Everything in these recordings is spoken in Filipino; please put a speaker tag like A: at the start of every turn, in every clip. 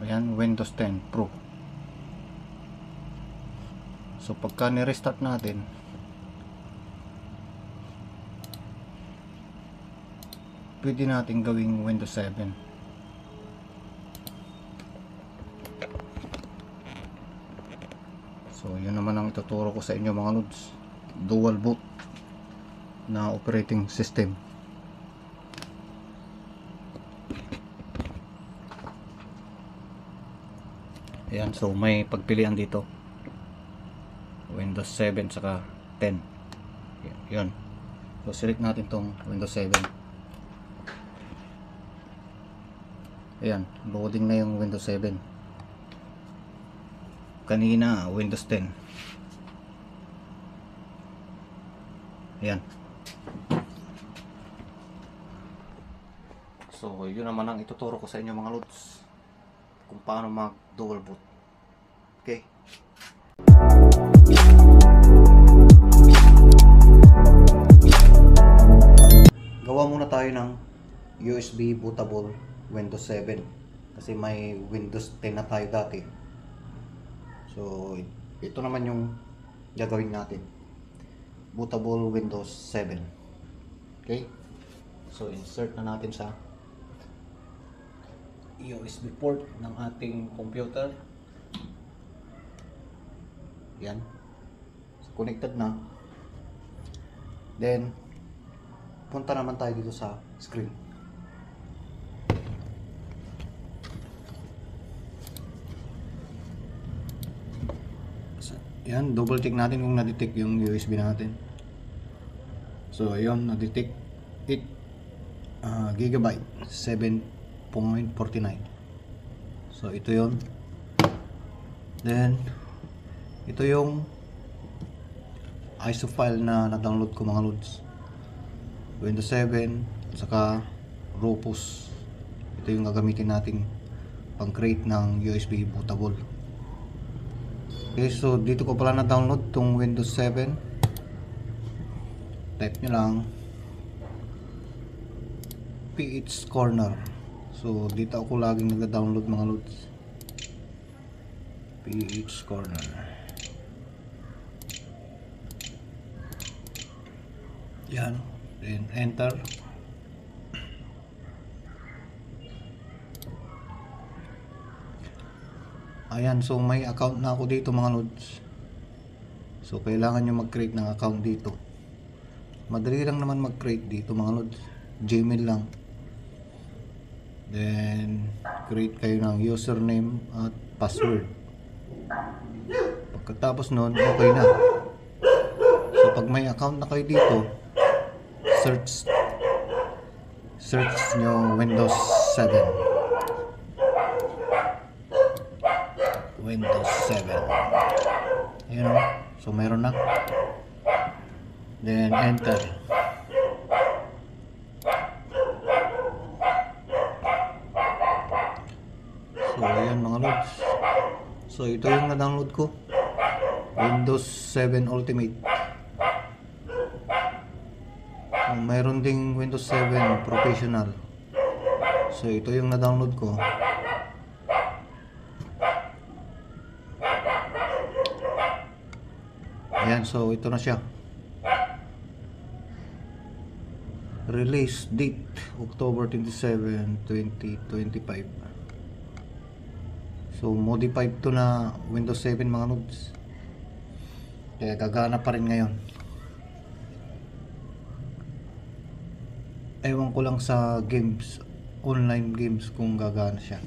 A: Ayan, Windows 10 Pro. So pagka ni-restart natin, pwede natin gawing Windows 7. So yun naman ang ituturo ko sa inyo mga lods. Dual boot na operating system. Ayan, so may pagpilian dito. Windows 7 saka 10. Yun. So select natin tong Windows 7. Ayan, loading na yung Windows 7. Kanina Windows 10. Ayan. So yun naman ang ituturo ko sa inyo mga lods, kung paano mag dual boot. Okay. Gawa muna tayo ng USB bootable Windows 7 kasi may Windows 10 na tayo dati. So ito naman yung gagawin natin, bootable Windows 7. Okay, so insert na natin sa USB port ng ating computer. Yan, so, connected na. Then punta naman tayo dito sa screen. Yan, double tick natin kung na-detect yung USB natin. So ayun, na-detect 8 GB 7.49. So ito yon. Then ito yung ISO file na na-download ko mga lods. Windows 7 saka Rufus. Ito yung gagamitin natin pang create ng USB bootable. Okay, so dito ko pala na-download tong Windows 7. Type nyo lang PH Corner. So dito ako laging nag-download mga lods. PH Corner. Yan, then enter. Ayan, so may account na ako dito mga lods. So kailangan nyo mag-create ng account dito. Madali lang naman mag-create dito mga lods. Gmail lang. Then create kayo ng username at password. Pagkatapos nun, okay na. So pag may account na kayo dito, search nyo Windows 7. Windows 7. Ayan o. So mayroon na. Then enter. So ayan mga lods. So ito yung na-download ko, Windows 7 Ultimate. So, mayroon ding Windows 7 Professional. So ito yung na-download ko. Ayan, so ito na siya. Release date October 27, 2025. So modified to na Windows 7 mga nodes. Kaya gagana pa rin ngayon. Ewan ko lang sa games, online games, kung gagana siya.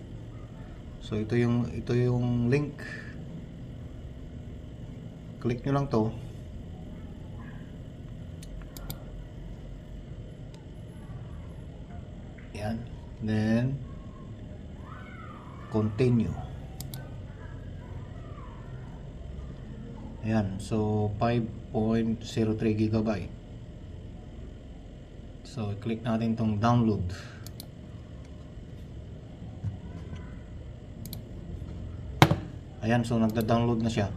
A: So ito yung link. Click nyo lang to. Yan. Then continue. Ayan. So 5.03 GB. So click natin tong download. Ayan. So nagda-download na siya.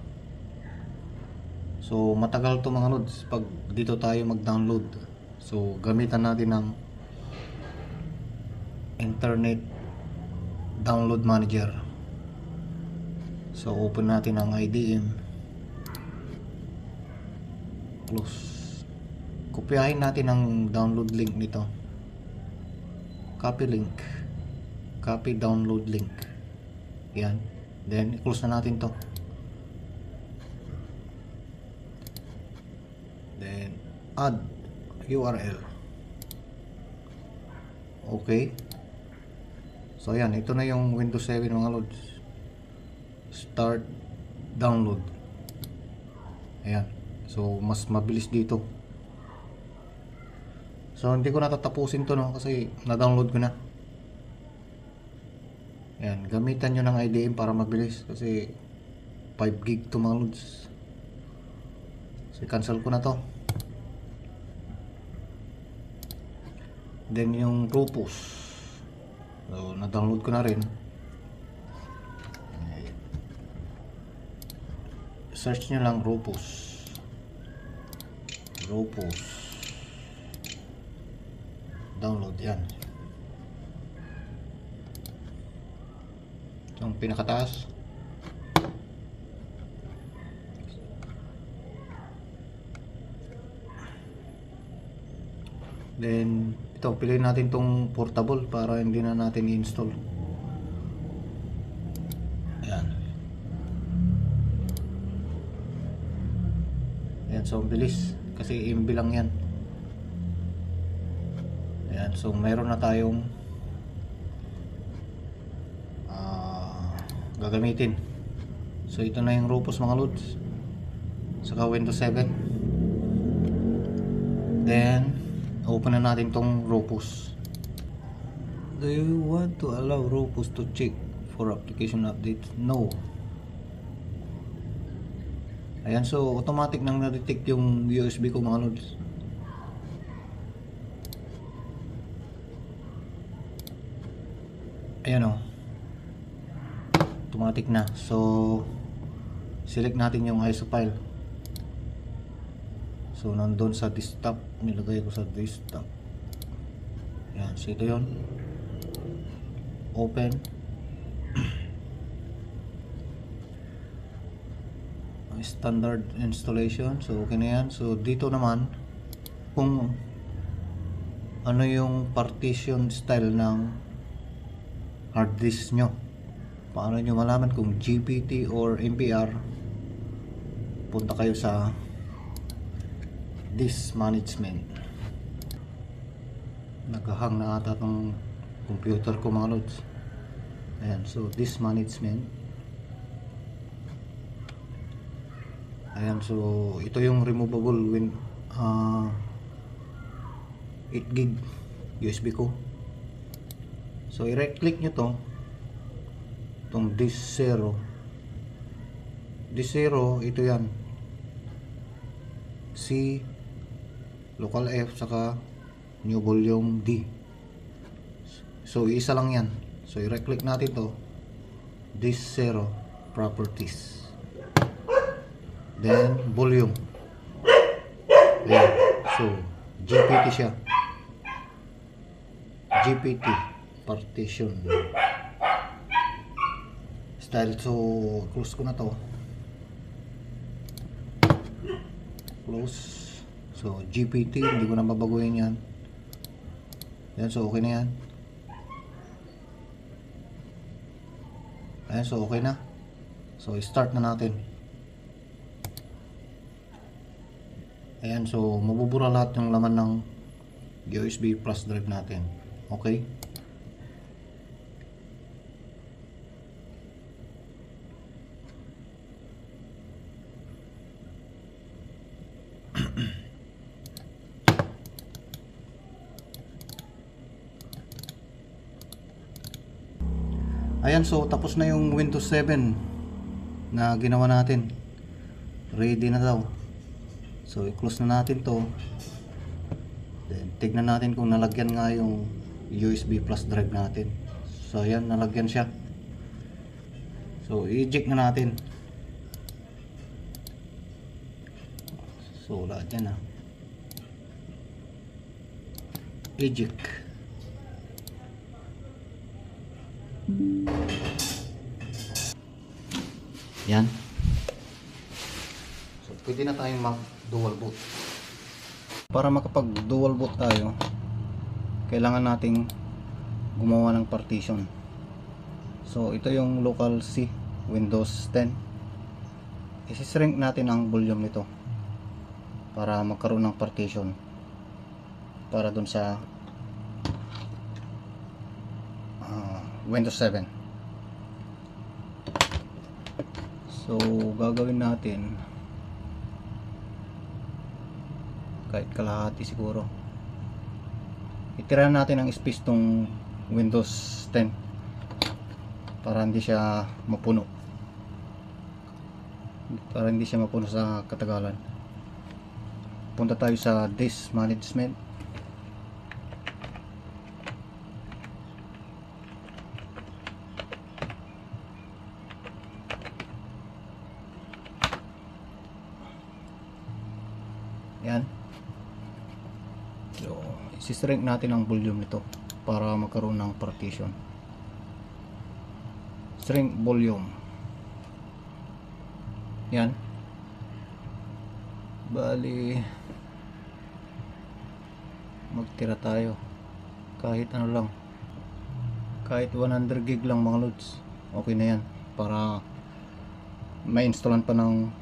A: So matagal to mga nodes pag dito tayo mag-download. So gamitan natin ng Internet Download Manager. So open natin ang IDM, close. Kopyahin natin ang download link nito, copy link, copy download link, yan. Then i-close na natin to. Then add URL. Okay, so yan, ito na yung Windows 7 mga lods. Start download. Ayan, so mas mabilis dito. So hindi ko natatapusin to, no, kasi na-download ko na. Ayan, gamitan nyo ng IDM para mabilis, kasi 5 gig to mga lods. So cancel ko na to. Then yung Rufus, so na-download ko na rin. Search nyo lang Rufus. Download, yan. Yung pinakataas. Then ito, piliin natin tong portable para hindi na natin i-install. Ayan. Ayan, so bilis kasi MB lang yan. Ayan, so mayroon na tayong gagamitin. So ito na yung Rufus mga lods, saka Windows 7. Then open na natin tong Rufus. Do you want to allow Rufus to check for application updates? No. Ayan, so automatic nang na-detect yung USB ko mga lods. Ayan o, automatic na. So select natin yung ISO file. So nandun sa desktop, nilagay ko sa desktop. Yan, so ito yun. Open. Standard installation, so okay na yan. So dito naman kung ano yung partition style ng hard disk nyo, paano nyo malaman kung GPT or MPR, punta kayo sa disk management. Nagahang na ata tong computer ko mga lods. Ayan, so disk management. Ayan, so ito yung removable 8 gig USB ko. So i-right click nyo to, itong disk 0. Disk 0, ito yan, C, local F, saka new volume D. So isa lang yan. So i-right click natin to, disk 0 properties, then volume. Ayan. So GPT siya, GPT partition style. So close ko na to, close. So GPT, hindi ko na babaguhin yan. Ayan, so okay na yan. Ayan, so okay na. So start na natin. Ayan, so mabubura lahat yung laman ng USB flash drive natin. Okay. Ayan, so tapos na yung Windows 7 na ginawa natin. Ready na daw. So i-close na natin to. Then tignan natin kung nalagyan nga yung USB flash drive natin. So ayan, nalagyan siya. So i-eject na natin. So wala dyan ha. Eject. Yan. So pwede na tayong mag dual boot. Para makapag dual boot tayo, kailangan nating gumawa ng partition. So ito yung local C, Windows 10. Isi-shrink natin ang volume nito para magkaroon ng partition para dun sa Windows 7. So gagawin natin kahit kalahati siguro. Itira natin ang space tong Windows 10 para hindi siya mapuno, sa katagalan. Punta tayo sa disk management. Yan. So, isi-shrink natin ang volume nito para magkaroon ng partition. Shrink volume. Yan. Bali, magtira tayo kahit ano lang, kahit 100 gig lang mga loads, okay na yan para ma-installan pa ng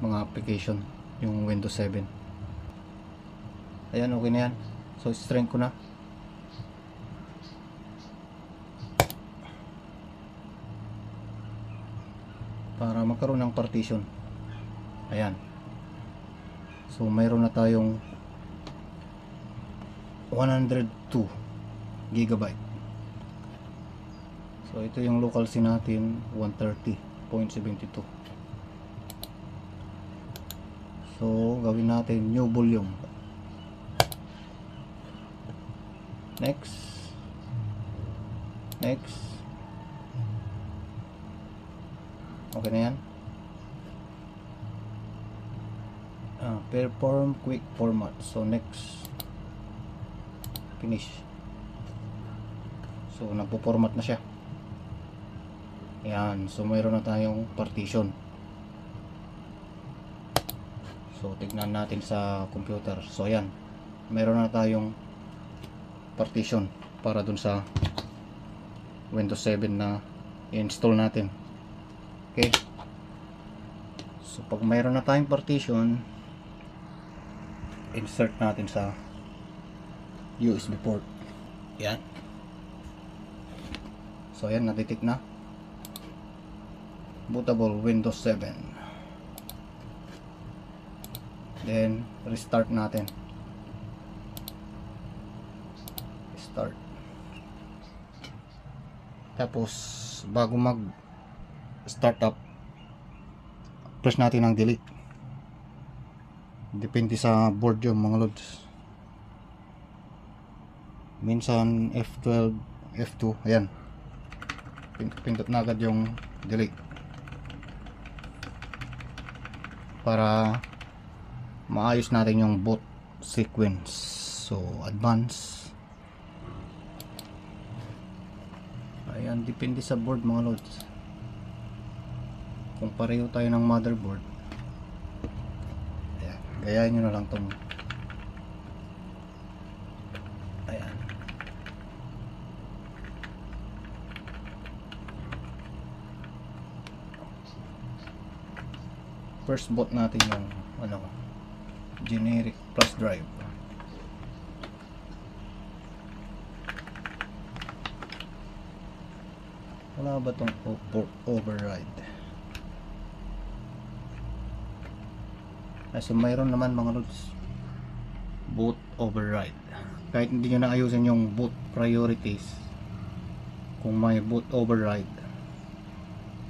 A: mga application yung Windows 7. Ayan, okay na yan. So shrink ko na. Para magkaroon ng partition. Ayan. So mayroon na tayong 102 gigabyte. So ito yung local SIM natin, 130.72. So gawin natin new volume. Next. Okay na yan. Perform quick format. So next. Finish. So nagpo-format na siya. Yan. So mayroon na tayong partition. So tignan natin sa computer. So ayan. Mayroon na tayong partition para dun sa Windows 7 na i-install natin. Okay. So pag mayroon na tayong partition, insert natin sa USB port. Yan. So yan, na-detect na. Bootable Windows 7. Then restart natin. Start. Tapos bago mag start up, press natin ang delete. Depende sa board yung mga loads. Minsan F12, F2, ayan. Pindot na agad yung delete para maayos natin yung boot sequence. So advance. Ayan, depende sa board mga loads. Kung pareho tayo ng motherboard, ayan, gayahin nyo na lang tong ayan. First boot natin yung generic plus drive. Wala ba tong override? So mayroon naman mga loads, boot override. Kahit hindi nyo na ayusin yung boot priorities, kung may boot override,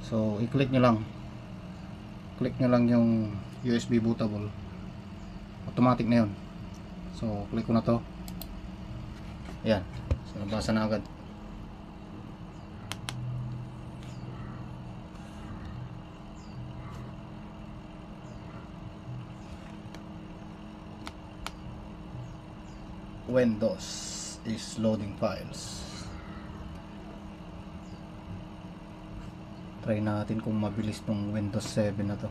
A: so i-click nyo lang yung USB bootable, automatic na yun. So click ko na to. Ayan, so nabasa na agad. Windows is loading files. Try natin kung mabilis tong Windows 7 na to.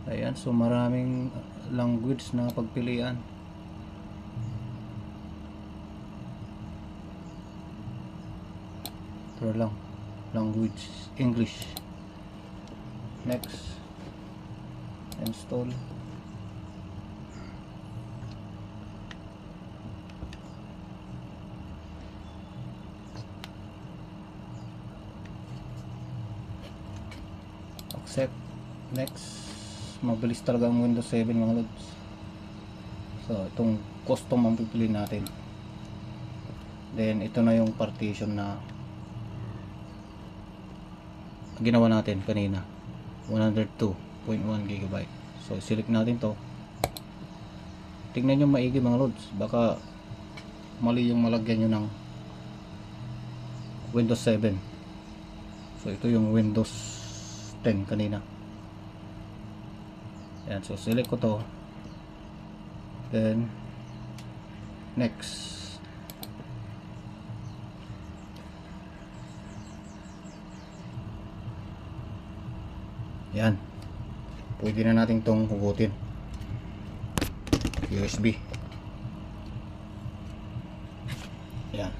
A: Ayan, so maraming language na pagpilian. Ito lang, language English. Next, install. Accept. Next. Mabilis talaga ang Windows 7 mga lods. So itong custom ang pipiliin natin. Then ito na yung partition na ginawa natin kanina, 102.1 GB. So select natin to. Tingnan nyo maigi mga lods, baka mali yung malagyan nyo ng Windows 7. So ito yung Windows 10 kanina. Ayan, so select ko to, then next. Ayan, pwede na natin tong hugutin. USB. Ayan.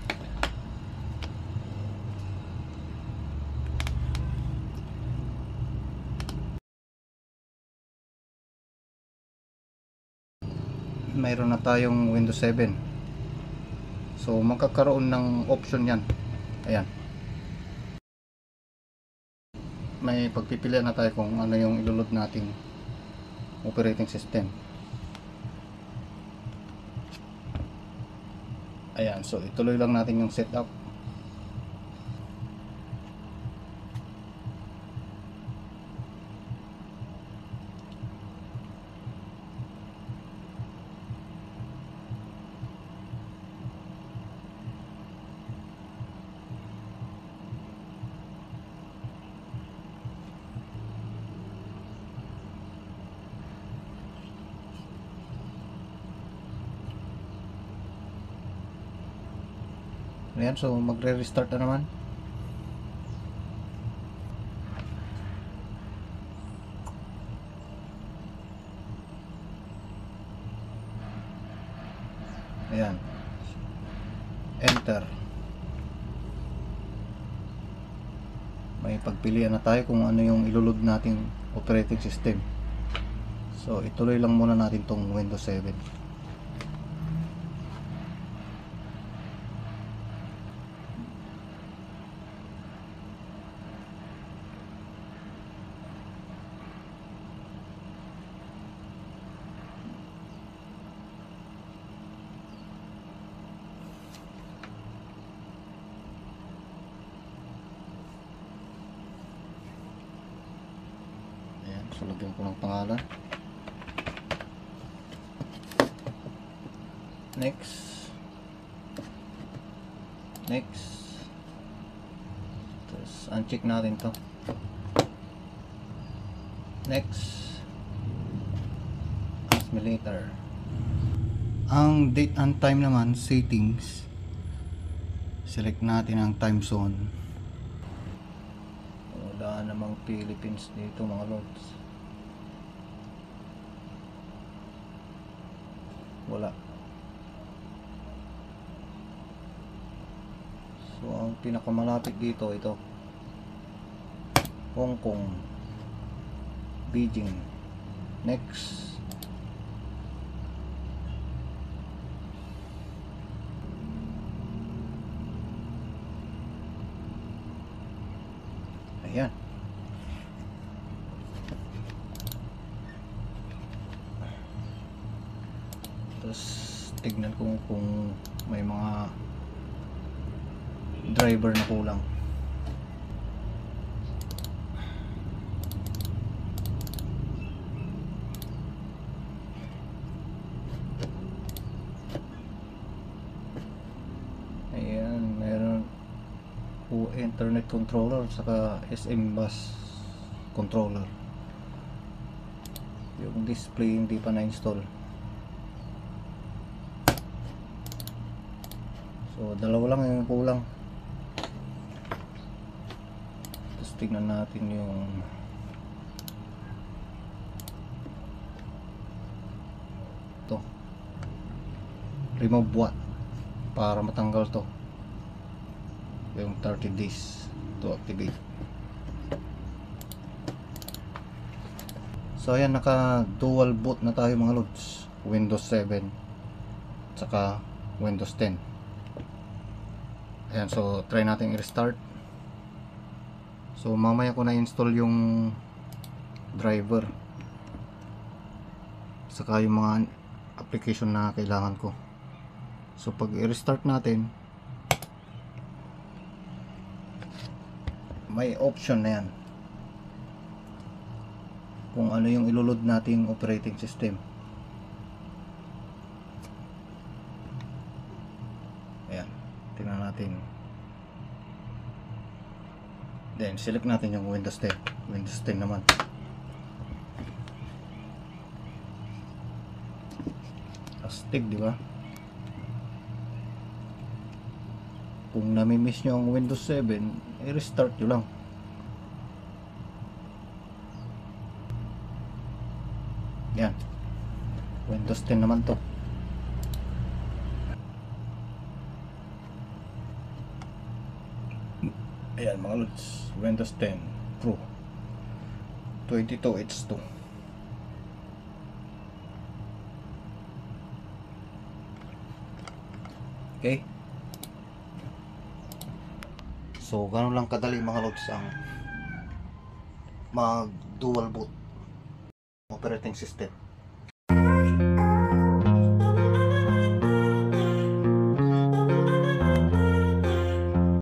A: Mayroon na tayong Windows 7. So magkakaroon ng option yan. Ayan, may pagpipilian na tayo kung ano yung ilulod nating operating system. Ayan, so ituloy lang natin yung setup. Ayan, so magre-restart na naman. Ayan, enter. May pagpilian na tayo kung ano yung ilulod nating operating system. So ituloy lang muna natin tong Windows 7. So lagyan ko ng pangalan. Next. Next. Tapos uncheck natin to. Next. Simulator. Ang date and time naman, settings. Select natin ang time zone. Wala namang Philippines dito mga lods. Wala. So ang pinakamalapit dito, ito Hong Kong, Beijing. Next. Ayan. Tapos tignan ko kung may mga driver na kulang. Ayan, meron po internet controller saka SM bus controller. Yung display hindi pa na-install. So dalawa lang yung kulang. Tapos tignan natin yung to, remove what, para matanggal to yung 30 days to activate. So ayan, naka dual boot na tayo mga lods, Windows 7 tsaka Windows 10. Ayan, so try natin i-restart. So mamaya ko na install yung driver saka yung mga application na kailangan ko. So pag i-restart natin, may option na yan kung ano yung ilulod nating operating system. Ayan, tingnan natin. Then select natin yung Windows 10. Windows 10 naman. Astig, di ba? Kung nami-miss nyo ang Windows 7, i-restart nyo lang. Yan, Windows 10 naman to. Ayan mga lods, Windows 10 Pro 22H2. Okay, so ganun lang kadali mga lods ang mag dual boot operating system.